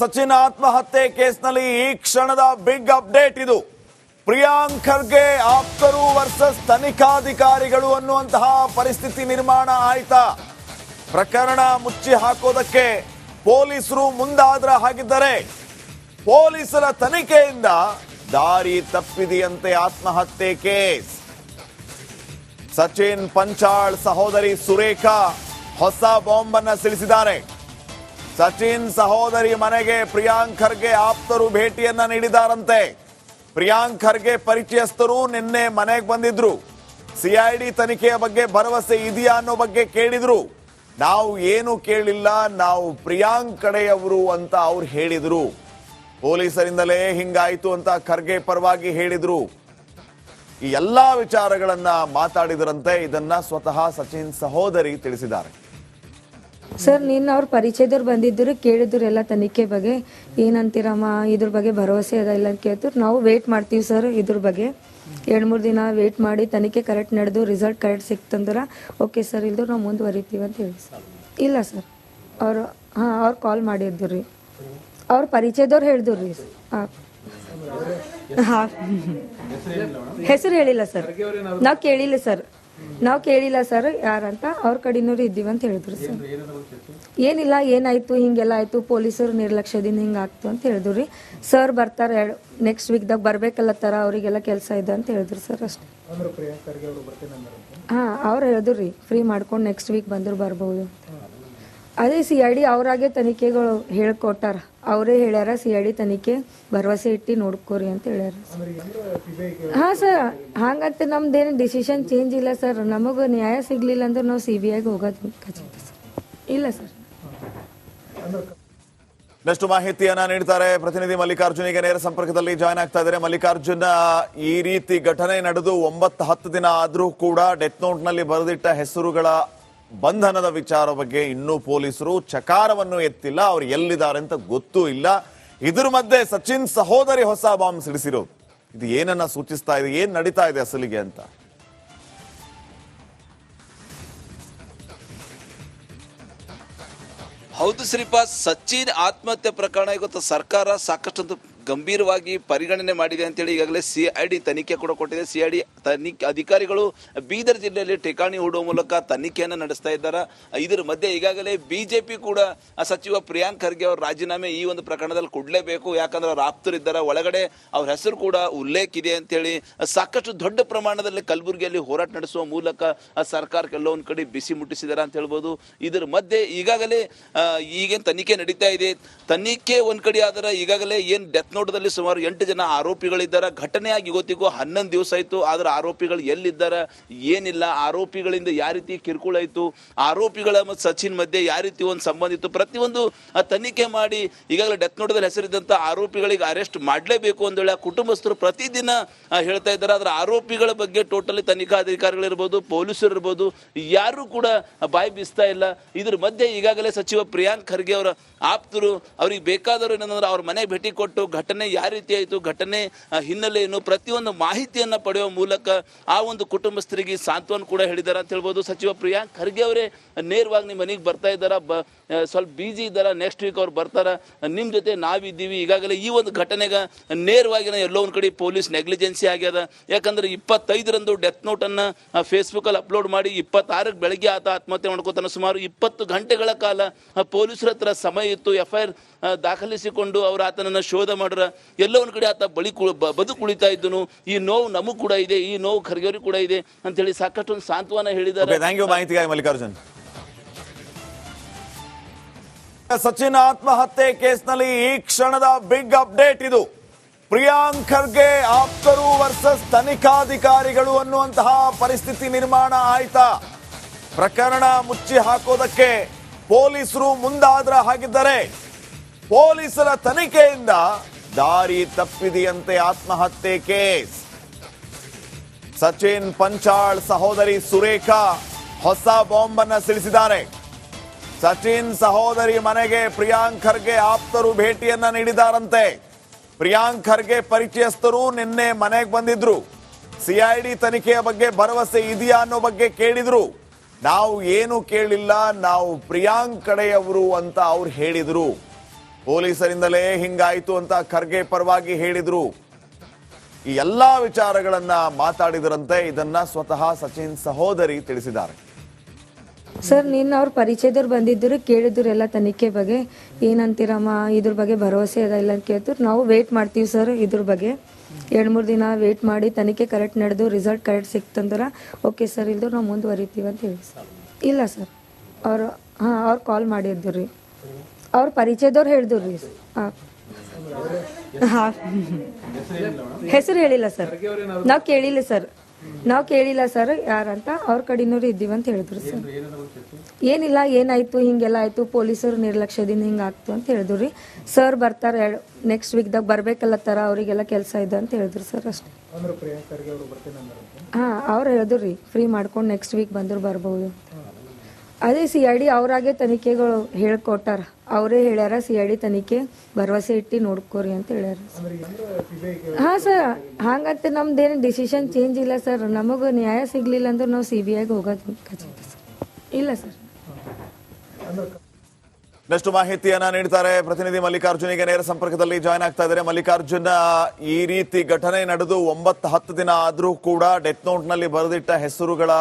ಸಚಿನ್ ಆತ್ಮಹತ್ಯೆ ಕೇಸ್ನಲ್ಲಿ ಈ ಕ್ಷಣದ ಬಿಗ್ ಅಪ್ಡೇಟ್ ಇದು. ಪ್ರಿಯಾಂಕ್ ಖರ್ಗೆ ಆಪ್ತರು ವರ್ಸಸ್ ತನಿಖಾಧಿಕಾರಿಗಳು ಅನ್ನುವಂತಹ ಪರಿಸ್ಥಿತಿ ನಿರ್ಮಾಣ ಆಯ್ತಾ? ಪ್ರಕರಣ ಮುಚ್ಚಿ ಹಾಕೋದಕ್ಕೆ ಪೊಲೀಸರು ಮುಂದಾದ್ರ ಹಾಗಿದ್ದರೆ ಪೊಲೀಸರ ತನಿಖೆಯಿಂದ ದಾರಿ ತಪ್ಪಿದೆಯಂತೆ ಆತ್ಮಹತ್ಯೆ ಕೇಸ್. ಸಚಿನ್ ಪಂಚಾಳ್ ಸಹೋದರಿ ಸುರೇಖಾ ಹೊಸ ಬಾಂಬ್ ಅನ್ನ ಸಿಡಿಸಿದ್ದಾರೆ. ಸಚಿನ್ ಸಹೋದರಿ ಮನೆಗೆ ಪ್ರಿಯಾಂಕ್ ಖರ್ಗೆ ಆಪ್ತರು ಭೇಟಿಯನ್ನ ನೀಡಿದಾರಂತೆ. ಪ್ರಿಯಾಂಕ್ ಖರ್ಗೆ ಪರಿಚಯಸ್ಥರು ನಿನ್ನೆ ಮನೆಗೆ ಬಂದಿದ್ರು. ಸಿಐಡಿ ತನಿಖೆಯ ಬಗ್ಗೆ ಭರವಸೆ ಇದೆಯಾ ಅನ್ನೋ ಬಗ್ಗೆ ಕೇಳಿದ್ರು. ನಾವು ಏನು ಕೇಳಿಲ್ಲ, ನಾವು ಪ್ರಿಯಾಂಕ್ ಕಡೆಯವರು ಅಂತ ಅವ್ರು ಹೇಳಿದ್ರು. ಪೊಲೀಸರಿಂದಲೇ ಹಿಂಗಾಯ್ತು ಅಂತ ಖರ್ಗೆ ಪರವಾಗಿ ಹೇಳಿದ್ರು. ಈ ಎಲ್ಲಾ ವಿಚಾರಗಳನ್ನ ಮಾತಾಡಿದ್ರಂತೆ. ಇದನ್ನ ಸ್ವತಃ ಸಚಿನ್ ಸಹೋದರಿ ತಿಳಿಸಿದ್ದಾರೆ. ಸರ್, ನಿನ್ನ ಅವ್ರ ಪರಿಚಯದವ್ರು ಬಂದಿದ್ರು, ಕೇಳಿದ್ರು ಎಲ್ಲ ತನಿಖೆ ಬಗ್ಗೆ ಏನಂತೀರಮ್ಮ, ಇದ್ರ ಬಗ್ಗೆ ಭರವಸೆ ಅದ ಇಲ್ಲ ಅಂತ ಕೇಳ್ತಾರೆ. ನಾವು ವೇಟ್ ಮಾಡ್ತೀವಿ ಸರ್, ಇದ್ರ ಬಗ್ಗೆ 2-3 ದಿನ ವೇಟ್ ಮಾಡಿ ತನಿಖೆ ಕರೆಕ್ಟ್ ನಡೆದು ರಿಸಲ್ಟ್ ಕರೆಕ್ಟ್ ಸಿಕ್ತಂದ್ರೆ ಓಕೆ ಸರ್, ಇಲ್ದ್ರು ನಾವು ಮುಂದುವರಿತೀವಿ ಅಂತ ಹೇಳಿ ಸರ್. ಇಲ್ಲ ಸರ್, ಅವ್ರು ಕಾಲ್ ಮಾಡಿದ್ರು ರೀ, ಅವ್ರ ಪರಿಚಯದವ್ರು ಹೇಳಿದ್ರು ರೀ. ಹಾಂ, ಹೆಸರು ಹೇಳಿಲ್ಲ ಸರ್, ನಾವು ಕೇಳಿಲ್ಲ ಸರ್ ಯಾರಂತ. ಅವ್ರ ಕಡೆನೂರು ಇದ್ದೀವಿ ಅಂತ ಹೇಳಿದ್ರು ಸರ್. ಏನಿಲ್ಲ, ಏನಾಯ್ತು ಹಿಂಗೆಲ್ಲ ಆಯ್ತು, ಪೊಲೀಸರು ನಿರ್ಲಕ್ಷ್ಯದಿಂದ ಹಿಂಗಾಗ್ತು ಅಂತ ಹೇಳಿದ್ರು ರೀ. ಸರ್ ಬರ್ತಾರೆ ನೆಕ್ಸ್ಟ್ ವೀಕ್ದಾಗ ಬರ್ಬೇಕಲ್ಲತ್ತಾರ, ಅವರಿಗೆಲ್ಲ ಕೆಲಸ ಇದೆ ಅಂತ ಹೇಳಿದ್ರು ಸರ್. ಅಷ್ಟೇ. ಹಾಂ, ಅವ್ರು ಹೇಳಿದ್ರು ರೀ, ಫ್ರೀ ಮಾಡ್ಕೊಂಡು ನೆಕ್ಸ್ಟ್ ವೀಕ್ ಬಂದ್ರು ಬರ್ಬೋದು. ಅದೇ CID ಅವರಾಗೆ ತನಿಖೆಗಳು ಹೇಳ್ಕೊಟ್ಟಾರ, ಅವರೇ ಹೇಳ್ಯಾರ CID ತನಿಖೆ ಭರವಸೆ ಇಟ್ಟು ನೋಡ್ಕೋರಿ ಅಂತ ಹೇಳ್ಯಾರ. ಹಾಂ ಸರ್, ಹಂಗಂತ ನಮ್ದೇನು ಡಿಸಿಷನ್ ಚೇಂಜ್ ಇಲ್ಲ ಸರ್. ನಮಗೆ ನ್ಯಾಯ ಸಿಗ್ಲಿಲ್ಲ ಅಂದ್ರೆ ನಾವು CBIಗೆ ಹೋಗೋದು ಖಚಿತ ಸರ್. ಇಲ್ಲ ಸರ್. ಇನ್ನಷ್ಟು ಮಾಹಿತಿಯನ್ನ ನೀಡ್ತಾರೆ ಪ್ರತಿನಿಧಿ ಮಲ್ಲಿಕಾರ್ಜುನಿಗೆ ನೇರ ಸಂಪರ್ಕದಲ್ಲಿ ಜಾಯ್ನ್ ಆಗ್ತಾ ಇದ್ದಾರೆ. ಮಲ್ಲಿಕಾರ್ಜುನ, ಈ ರೀತಿ ಘಟನೆ ನಡೆದು 9-10 ದಿನ ಆದ್ರೂ ಕೂಡ ಡೆತ್ ನೋಟ್ ನಲ್ಲಿ ಬರೆದಿಟ್ಟ ಹೆಸರುಗಳ ಬಂಧನದ ವಿಚಾರ ಬಗ್ಗೆ ಇನ್ನೂ ಪೊಲೀಸರು ಚಕಾರವನ್ನು ಎತ್ತಿಲ್ಲ. ಅವ್ರು ಎಲ್ಲಿದ್ದಾರೆ ಅಂತ ಗೊತ್ತೂ ಇಲ್ಲ. ಇದ್ರ ಮಧ್ಯೆ ಸಚಿನ್ ಸಹೋದರಿ ಹೊಸ ಬಾಂಬ್ ಸಿಡಿಸಿರೋದು, ಇದು ಏನನ್ನ ಸೂಚಿಸ್ತಾ ಇದೆ? ಏನ್ ನಡೀತಾ ಇದೆ ಅಸಲಿಗೆ ಅಂತ? ಹೌದು ಶ್ರೀಪಾದ್, ಸಚಿನ್ ಆತ್ಮಹತ್ಯೆ ಪ್ರಕರಣ ಇವತ್ತು ಸರ್ಕಾರ ಸಾಕಷ್ಟು ಗಂಭೀರವಾಗಿ ಪರಿಗಣನೆ ಮಾಡಿದೆ ಅಂತೇಳಿ ಈಗಾಗಲೇ CID ತನಿಖೆ ಕೂಡ ಕೊಟ್ಟಿದೆ. CID ತನಿಖೆ ಅಧಿಕಾರಿಗಳು ಬೀದರ್ ಜಿಲ್ಲೆಯಲ್ಲಿ ಠಿಕಾಣಿ ಹೂಡುವ ಮೂಲಕ ತನಿಖೆಯನ್ನು ನಡೆಸ್ತಾ ಇದ್ದಾರೆ. ಇದರ ಮಧ್ಯೆ ಈಗಾಗಲೇ BJP ಕೂಡ ಸಚಿವ ಪ್ರಿಯಾಂಕ್ ಖರ್ಗೆ ಅವರ ರಾಜೀನಾಮೆ ಈ ಒಂದು ಪ್ರಕರಣದಲ್ಲಿ ಕೊಡಲೇಬೇಕು, ಯಾಕಂದ್ರೆ ಅವ್ರ ಆಪ್ತರಿದ್ದಾರೆ, ಒಳಗಡೆ ಅವ್ರ ಹೆಸರು ಕೂಡ ಉಲ್ಲೇಖ ಇದೆ ಅಂತೇಳಿ ಸಾಕಷ್ಟು ದೊಡ್ಡ ಪ್ರಮಾಣದಲ್ಲಿ ಕಲಬುರಗಿಯಲ್ಲಿ ಹೋರಾಟ ನಡೆಸುವ ಮೂಲಕ ಸರ್ಕಾರಕ್ಕೆ ಎಲ್ಲೋ ಒಂದು ಕಡೆ ಬಿಸಿ ಮುಟ್ಟಿಸಿದ್ದಾರೆ ಅಂತ ಹೇಳ್ಬೋದು. ಇದರ ಮಧ್ಯೆ ಈಗಾಗಲೇ ಈಗೇನು ತನಿಖೆ ನಡೀತಾ ಇದೆ, ತನಿಖೆ ಒಂದ್ ಕಡೆ ಆದ್ರೆ ಈಗಾಗಲೇ ಏನು ಡೆತ್ ನೋಟದಲ್ಲಿ ಸುಮಾರು 8 ಜನ ಆರೋಪಿಗಳಿದ್ದಾರೆ. ಘಟನೆಯಾಗಿ ಇವತ್ತಿಗೂ 11 ದಿವಸ ಆಯ್ತು. ಆದ್ರೆ ಆರೋಪಿಗಳು ಎಲ್ಲಿದ್ದಾರೆ, ಏನಿಲ್ಲ, ಆರೋಪಿಗಳಿಂದ ಯಾವ ರೀತಿ ಕಿರುಕುಳ ಆಯ್ತು, ಆರೋಪಿಗಳ ಮತ್ತು ಸಚಿನ್ ಮಧ್ಯೆ ಯಾವ ರೀತಿ ಒಂದು ಸಂಬಂಧ ಇತ್ತು, ಪ್ರತಿಯೊಂದು ತನಿಖೆ ಮಾಡಿ ಈಗಾಗಲೇ ಡೆತ್ ನೋಟದಲ್ಲಿ ಹೆಸರಿದ್ದಂತ ಆರೋಪಿಗಳಿಗೆ ಅರೆಸ್ಟ್ ಮಾಡಲೇಬೇಕು ಅಂದೇಳಿ ಕುಟುಂಬಸ್ಥರು ಪ್ರತಿದಿನ ಹೇಳ್ತಾ ಇದ್ದಾರೆ. ಆದ್ರೆ ಆರೋಪಿಗಳ ಬಗ್ಗೆ ಟೋಟಲಿ ತನಿಖಾಧಿಕಾರಿಗಳಿರ್ಬೋದು, ಪೊಲೀಸರು ಇರ್ಬೋದು, ಯಾರು ಕೂಡ ಬಾಯಿ ಬೀಸ್ತಾ ಇಲ್ಲ. ಇದ್ರ ಮಧ್ಯೆ ಈಗಾಗಲೇ ಸಚಿವ ಪ್ರಿಯಾಂಕ್ ಖರ್ಗೆ ಅವರ ಆಪ್ತರು ಅವ್ರಿಗೆ ಬೇಕಾದವರು ಏನಂದ್ರೆ ಅವ್ರ ಮನೆ ಭೇಟಿ ಕೊಟ್ಟು ಘಟನೆ ಯಾವ ರೀತಿ ಆಯಿತು, ಘಟನೆ ಹಿನ್ನೆಲೆ ಏನು, ಪ್ರತಿಯೊಂದು ಮಾಹಿತಿಯನ್ನು ಪಡೆಯುವ ಮೂಲಕ ಆ ಒಂದು ಕುಟುಂಬಸ್ಥರಿಗೆ ಸಾಂತ್ವನ ಕೂಡ ಹೇಳಿದ್ದಾರೆ ಅಂತ ಹೇಳ್ಬೋದು. ಸಚಿವ ಪ್ರಿಯಾಂಕ್ ಖರ್ಗೆ ಅವರೇ ನೇರವಾಗಿ ನಿಮ್ಮ ಮನೆಗೆ ಬರ್ತಾ ಇದ್ದಾರೆ, ಸ್ವಲ್ಪ ಬಿಜಿ ಇದ್ದಾರೆ, ನೆಕ್ಸ್ಟ್ ವೀಕ್ ಅವ್ರು ಬರ್ತಾರೆ, ನಿಮ್ಮ ಜೊತೆ ನಾವಿದ್ದೀವಿ. ಈಗಾಗಲೇ ಈ ಒಂದು ಘಟನೆಗೆ ನೇರವಾಗಿ ಎಲ್ಲೋ ಒಂದು ಕಡೆ ಪೊಲೀಸ್ ನೆಗ್ಲಿಜೆನ್ಸಿ ಆಗ್ಯದ. ಯಾಕಂದ್ರೆ 25ರಂದು ಡೆತ್ ನೋಟನ್ನು ಫೇಸ್ಬುಕ್ಕಲ್ಲಿ ಅಪ್ಲೋಡ್ ಮಾಡಿ 26ಕ್ಕೆ ಬೆಳಗ್ಗೆ ಆತ ಆತ್ಮಹತ್ಯೆ ಮಾಡ್ಕೋತಾನೆ. ಸುಮಾರು 20 ಗಂಟೆಗಳ ಕಾಲ ಪೊಲೀಸರ ಹತ್ರ ಸಮಯ ಇತ್ತು. FIR ದಾಖಲಿಸಿಕೊಂಡು ಅವರು ಆತನನ್ನು ಶೋಧ ಮಾಡ್ರ. ಎಲ್ಲೋ ಒಂದು ಕಡೆ ಆತ ಬದುಕುಳಿತಾ ಇದ್ದನು. ಈ ನೋವು ನಮಗೂ ಕೂಡ ಇದೆ, ಈ ನೋವು ಖರ್ಗೆಯವ್ರಿಗೆ ಕೂಡ ಇದೆ ಅಂತ ಹೇಳಿ ಸಾಕಷ್ಟು ಒಂದು ಸಾಂತ್ವನ ಹೇಳಿದ್ದಾರೆ. ಮಾಹಿತಿಗಾಗಿ ಮಲ್ಲಿಕಾರ್ಜುನ್. ಸಚಿನ್ ಆತ್ಮಹತ್ಯೆ ಕೇಸ್ನಲ್ಲಿ ಈ ಕ್ಷಣದ ಬಿಗ್ ಅಪ್ಡೇಟ್ ಇದು. ಪ್ರಿಯಾಂಕ್ ಖರ್ಗೆ ಆಪ್ತರು ವರ್ಸಸ್ ತನಿಖಾಧಿಕಾರಿಗಳು ಅನ್ನುವಂತಹ ಪರಿಸ್ಥಿತಿ ನಿರ್ಮಾಣ ಆಯ್ತಾ? ಪ್ರಕರಣ ಮುಚ್ಚಿ ಹಾಕೋದಕ್ಕೆ ಪೊಲೀಸರು ಮುಂದಾದ್ರ ಹಾಗಿದ್ದರೆ ಪೊಲೀಸರ ತನಿಖೆಯಿಂದ ದಾರಿ ತಪ್ಪಿದೆಯಂತೆ ಆತ್ಮಹತ್ಯೆ ಕೇಸ್. ಸಚಿನ್ ಪಂಚಾಳ್ ಸಹೋದರಿ ಸುರೇಖಾ ಹೊಸ ಬಾಂಬ್ ಅನ್ನ ಸಿಡಿಸಿದ್ದಾರೆ. ಸಚಿನ್ ಸಹೋದರಿ ಮನೆಗೆ ಪ್ರಿಯಾಂಕ್ ಖರ್ಗೆ ಆಪ್ತರು ಭೇಟಿಯನ್ನ ನೀಡಿದಾರಂತೆ. ಪ್ರಿಯಾಂಕ್ ಖರ್ಗೆ ಪರಿಚಯಸ್ಥರು ನಿನ್ನೆ ಮನೆಗೆ ಬಂದಿದ್ರು. CID ತನಿಖೆಯ ಬಗ್ಗೆ ಭರವಸೆ ಇದೆಯಾ ಅನ್ನೋ ಬಗ್ಗೆ ಕೇಳಿದ್ರು. ನಾವು ಏನು ಕೇಳಿಲ್ಲ, ನಾವು ಪ್ರಿಯಾಂಕ್ ಕಡೆಯವರು ಅಂತ ಅವ್ರು ಹೇಳಿದ್ರು. ಪೊಲೀಸರಿಂದಲೇ ಹಿಂಗಾಯ್ತು ಅಂತ ಖರ್ಗೆ ಪರವಾಗಿ ಹೇಳಿದ್ರು. ಈ ಎಲ್ಲಾ ವಿಚಾರಗಳನ್ನ ಮಾತಾಡಿದರಂತೆ. ಇದನ್ನ ಸ್ವತಃ ಸಚಿನ್ ಸಹೋದರಿ ತಿಳಿಸಿದ್ದಾರೆ. ಸರ್ ನಿನ್ನ ಅವ್ರ ಪರಿಚಯದವ್ರು ಬಂದಿದ್ದರು, ಕೇಳಿದ್ರು ಎಲ್ಲ ತನಿಖೆ ಬಗ್ಗೆ ಏನಂತೀರಮ್ಮ ಇದ್ರ ಬಗ್ಗೆ ಭರವಸೆ ಅದ ಇಲ್ಲ ಅಂತ ಕೇಳ್ತಾರೆ. ನಾವು ವೇಟ್ ಮಾಡ್ತೀವಿ ಸರ್ ಇದ್ರ ಬಗ್ಗೆ. 2-3 ದಿನ ವೇಟ್ ಮಾಡಿ ತನಿಖೆ ಕರೆಕ್ಟ್ ನಡೆದು ರಿಸಲ್ಟ್ ಕರೆಕ್ಟ್ ಸಿಕ್ತಂದ್ರೆ ಓಕೆ ಸರ್, ಇಲ್ದು ನಾವು ಮುಂದುವರಿತೀವಿ ಅಂತ ಹೇಳಿ ಸರ್. ಇಲ್ಲ ಸರ್, ಅವ್ರು ಕಾಲ್ ಮಾಡಿದ್ರು ರೀ, ಅವ್ರ ಪರಿಚಯದವ್ರು ಹೇಳಿದ್ರು ರೀ. ಹಾಂ ಹೆಸರು ಹೇಳಿಲ್ಲ ಸರ್, ನಾವು ಕೇಳಿಲ್ಲ ಸರ್ ಯಾರಂತ. ಅವ್ರ ಕಡೆನೂರು ಇದ್ದೀವಿ ಅಂತ ಹೇಳಿದ್ರು ಸರ್. ಏನಿಲ್ಲ, ಏನಾಯ್ತು ಹಿಂಗೆಲ್ಲ ಆಯ್ತು, ಪೊಲೀಸರು ನಿರ್ಲಕ್ಷ್ಯದಿಂದ ಹಿಂಗಾಗ್ತು ಅಂತ ಹೇಳಿದ್ರು ರೀ. ಸರ್ ಬರ್ತಾರೆ ನೆಕ್ಸ್ಟ್ ವೀಕ್ದಾಗ ಬರ್ಬೇಕಲ್ಲತ್ತಾರ, ಅವರಿಗೆಲ್ಲ ಕೆಲಸ ಇದೆ ಅಂತ ಹೇಳಿದ್ರು ಸರ್ ಅಷ್ಟೇ. ಹಾಂ ಅವ್ರು ಹೇಳಿದ್ರು ರೀ, ಫ್ರೀ ಮಾಡ್ಕೊಂಡು ನೆಕ್ಸ್ಟ್ ವೀಕ್ ಬಂದ್ರು ಬರ್ಬೋದು. ಅದೇ CID ಅವರಾಗೆ ತನಿಖೆಗಳು ಹೇಳ್ಕೊಟ್ಟಾರ, ಅವರೇ ಹೇಳ್ಯಾರ CID ತನಿಖೆ ಭರವಸೆ ಇಟ್ಟು ನೋಡ್ಕೋರಿ ಅಂತ ಹೇಳ್ಯಾರ. ಹಾಂ ಸರ್, ಹಂಗಂತ ನಮ್ದೇನು ಡಿಸಿಷನ್ ಚೇಂಜ್ ಇಲ್ಲ ಸರ್. ನಮಗೆ ನ್ಯಾಯ ಸಿಗ್ಲಿಲ್ಲ ಅಂದ್ರೆ ನಾವು CBIಗೆ ಹೋಗೋದು ಖಚಿತ ಸರ್. ಇಲ್ಲ ಸರ್. ನೆಕ್ಸ್ಟ್ ಮಾಹಿತಿಯನ್ನ ನೀಡ್ತಾರೆ ಪ್ರತಿನಿಧಿ ಮಲ್ಲಿಕಾರ್ಜುನಿಗೆ ನೇರ ಸಂಪರ್ಕದಲ್ಲಿ ಜಾಯ್ನ್ ಆಗ್ತಾ ಇದ್ದಾರೆ. ಮಲ್ಲಿಕಾರ್ಜುನ, ಈ ರೀತಿ ಘಟನೆ ನಡೆದು 9-10 ದಿನ ಆದ್ರೂ ಕೂಡ ಡೆತ್ ನೋಟ್ ನಲ್ಲಿ ಬರೆದಿಟ್ಟ ಹೆಸರುಗಳ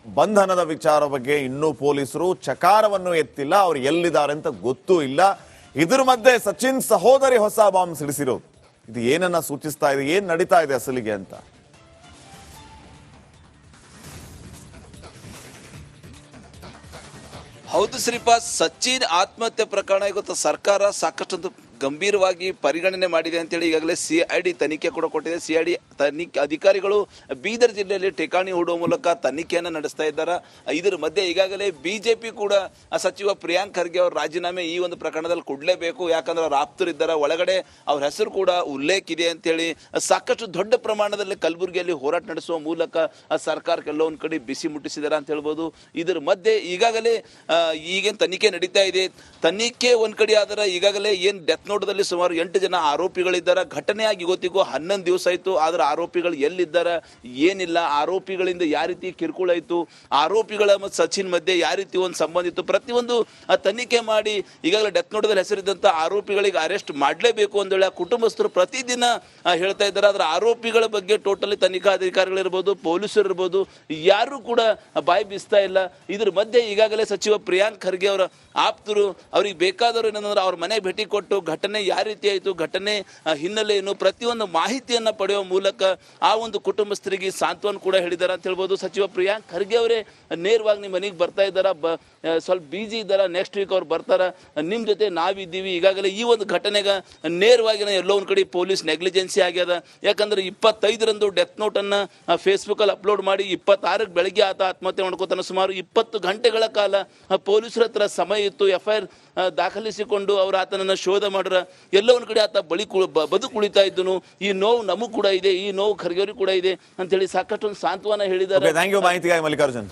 ಬಂಧನದ ವಿಚಾರ ಬಗ್ಗೆ ಇನ್ನೂ ಪೊಲೀಸರು ಚಕಾರವನ್ನು ಎತ್ತಿಲ್ಲ. ಅವ್ರು ಎಲ್ಲಿದ್ದಾರೆ ಅಂತ ಗೊತ್ತೂ ಇಲ್ಲ. ಇದ್ರ ಮಧ್ಯೆ ಸಚಿನ್ ಸಹೋದರಿ ಹೊಸ ಬಾಂಬ್ ಸಿಡಿಸಿರೋದು, ಇದು ಏನನ್ನ ಸೂಚಿಸ್ತಾ ಇದೆ, ಏನ್ ನಡೀತಾ ಇದೆ ಅಸಲಿಗೆ ಅಂತ? ಹೌದು ಶ್ರೀಪಾದ್, ಸಚಿನ್ ಆತ್ಮಹತ್ಯೆ ಪ್ರಕರಣ ಇವತ್ತು ಸರ್ಕಾರ ಸಾಕಷ್ಟು ಗಂಭೀರವಾಗಿ ಪರಿಗಣನೆ ಮಾಡಿದೆ ಅಂತೇಳಿ ಈಗಾಗಲೇ CID ತನಿಖೆ ಕೂಡ ಕೊಟ್ಟಿದೆ. CID ತನಿಖೆ ಅಧಿಕಾರಿಗಳು ಬೀದರ್ ಜಿಲ್ಲೆಯಲ್ಲಿ ಠೇಕಾಣಿ ಹೂಡುವ ಮೂಲಕ ತನಿಖೆಯನ್ನು ನಡೆಸ್ತಾ ಇದ್ದಾರೆ. ಇದರ ಮಧ್ಯೆ ಈಗಾಗಲೇ BJP ಕೂಡ ಸಚಿವ ಪ್ರಿಯಾಂಕ್ ಖರ್ಗೆ ಅವ್ರ ರಾಜೀನಾಮೆ ಈ ಒಂದು ಪ್ರಕರಣದಲ್ಲಿ ಕೊಡಲೇಬೇಕು, ಯಾಕಂದ್ರೆ ಅವ್ರು ಆಪ್ತರಿದ್ದಾರೆ, ಒಳಗಡೆ ಅವ್ರ ಹೆಸರು ಕೂಡ ಉಲ್ಲೇಖ ಇದೆ ಅಂತೇಳಿ ಸಾಕಷ್ಟು ದೊಡ್ಡ ಪ್ರಮಾಣದಲ್ಲಿ ಕಲಬುರಗಿಯಲ್ಲಿ ಹೋರಾಟ ನಡೆಸುವ ಮೂಲಕ ಸರ್ಕಾರಕ್ಕೆ ಎಲ್ಲೋ ಒಂದು ಕಡೆ ಬಿಸಿ ಮುಟ್ಟಿಸಿದ್ದಾರೆ ಅಂತ ಹೇಳ್ಬೋದು. ಇದರ ಮಧ್ಯೆ ಈಗಾಗಲೇ ಈಗೇನು ತನಿಖೆ ನಡೀತಾ ಇದೆ, ತನಿಖೆ ಒಂದ್ ಕಡೆ ಆದ್ರೆ ಈಗಾಗಲೇ ಏನ್ ಡೆತ್ ನೋಟದಲ್ಲಿ ಸುಮಾರು 8 ಜನ ಆರೋಪಿಗಳಿದ್ದಾರೆ. ಘಟನೆಯಾಗಿ ಇವತ್ತಿಗೂ 11 ದಿವಸ ಆಯ್ತು, ಆದ್ರೆ ಆರೋಪಿಗಳು ಎಲ್ಲಿದ್ದಾರೆ ಏನಿಲ್ಲ, ಆರೋಪಿಗಳಿಂದ ಯಾವ ರೀತಿ ಕಿರುಕುಳ ಆಯ್ತು, ಆರೋಪಿಗಳ ಮತ್ತು ಸಚಿನ್ ಮಧ್ಯೆ ಯಾವ ರೀತಿ ಒಂದು ಸಂಬಂಧ ಇತ್ತು, ಪ್ರತಿಯೊಂದು ತನಿಖೆ ಮಾಡಿ ಈಗಾಗಲೇ ಡೆತ್ ನೋಟದಲ್ಲಿ ಹೆಸರಿದ್ದಂಥ ಆರೋಪಿಗಳಿಗೆ ಅರೆಸ್ಟ್ ಮಾಡಲೇಬೇಕು ಅಂದೇಳಿ ಕುಟುಂಬಸ್ಥರು ಪ್ರತಿದಿನ ಹೇಳ್ತಾ ಇದ್ದಾರೆ. ಆದ್ರೆ ಆರೋಪಿಗಳ ಬಗ್ಗೆ ಟೋಟಲಿ ತನಿಖಾಧಿಕಾರಿಗಳಿರ್ಬೋದು, ಪೊಲೀಸರು ಇರ್ಬೋದು, ಯಾರು ಕೂಡ ಬಾಯಿ ಬೀಸ್ತಾ ಇಲ್ಲ. ಇದ್ರ ಮಧ್ಯೆ ಈಗಾಗಲೇ ಸಚಿವ ಪ್ರಿಯಾಂಕ್ ಖರ್ಗೆ ಅವರ ಆಪ್ತರು ಅವ್ರಿಗೆ ಬೇಕಾದವರು ಏನಂದ್ರೆ ಅವ್ರ ಮನೆ ಭೇಟಿ ಕೊಟ್ಟು ಘಟನೆ ಯಾವ ರೀತಿ ಆಯಿತು, ಘಟನೆ ಹಿನ್ನೆಲೆ ಏನು, ಪ್ರತಿಯೊಂದು ಮಾಹಿತಿಯನ್ನ ಪಡೆಯುವ ಮೂಲಕ ಆ ಒಂದು ಕುಟುಂಬಸ್ಥರಿಗೆ ಸಾಂತ್ವನ ಕೂಡ ಹೇಳಿದ್ದಾರೆ ಅಂತ ಹೇಳ್ಬೋದು. ಸಚಿವ ಪ್ರಿಯಾಂಕ್ ಖರ್ಗೆ ಅವರೇ ನೇರವಾಗಿ ನಿಮ್ಮ ಮನೆಗೆ ಬರ್ತಾ ಇದ್ದಾರ, ಸ್ವಲ್ಪ ಬಿಜಿ ಇದ್ದಾರ, ನೆಕ್ಸ್ಟ್ ವೀಕ್ ಅವ್ರು ಬರ್ತಾರ, ನಿಮ್ಮ ಜೊತೆ ನಾವಿದ್ದೀವಿ. ಈಗಾಗಲೇ ಈ ಒಂದು ಘಟನೆಗೆ ನೇರವಾಗಿ ಎಲ್ಲೋ ಒಂದು ಕಡೆ ಪೊಲೀಸ್ ನೆಗ್ಲಿಜೆನ್ಸಿ ಆಗ್ಯದ. ಯಾಕಂದ್ರೆ 25ರಂದು ಡೆತ್ ನೋಟನ್ನು ಫೇಸ್ಬುಕ್ಕಲ್ಲಿ ಅಪ್ಲೋಡ್ ಮಾಡಿ 26ಕ್ಕೆ ಬೆಳಗ್ಗೆ ಆತ ಆತ್ಮಹತ್ಯೆ ಮಾಡ್ಕೋತಾನೆ. ಸುಮಾರು 20 ಗಂಟೆಗಳ ಕಾಲ ಪೊಲೀಸರ ಹತ್ರ ಸಮಯ ಇತ್ತು. FIR ದಾಖಲಿಸಿಕೊಂಡು ಅವರು ಆತನನ್ನು ಶೋಧ ಮಾಡ್ರ. ಎಲ್ಲ ಒಂದು ಕಡೆ ಆತ ಬದುಕುಳಿತಾ ಇದ್ದನು. ಈ ನೋವು ನಮಗೂ ಕೂಡ ಇದೆ, ಈ ನೋವು ಖರ್ಗೆ ಅವ್ರಿಗೆ ಕೂಡ ಇದೆ ಅಂತೇಳಿ ಸಾಕಷ್ಟು ಸಾಂತ್ವನ ಹೇಳಿದ್ದಾರೆ. ಥ್ಯಾಂಕ್ ಯು ಮಾಹಿತಿಗಾಗಿ ಮಲ್ಲಿಕಾರ್ಜುನ್.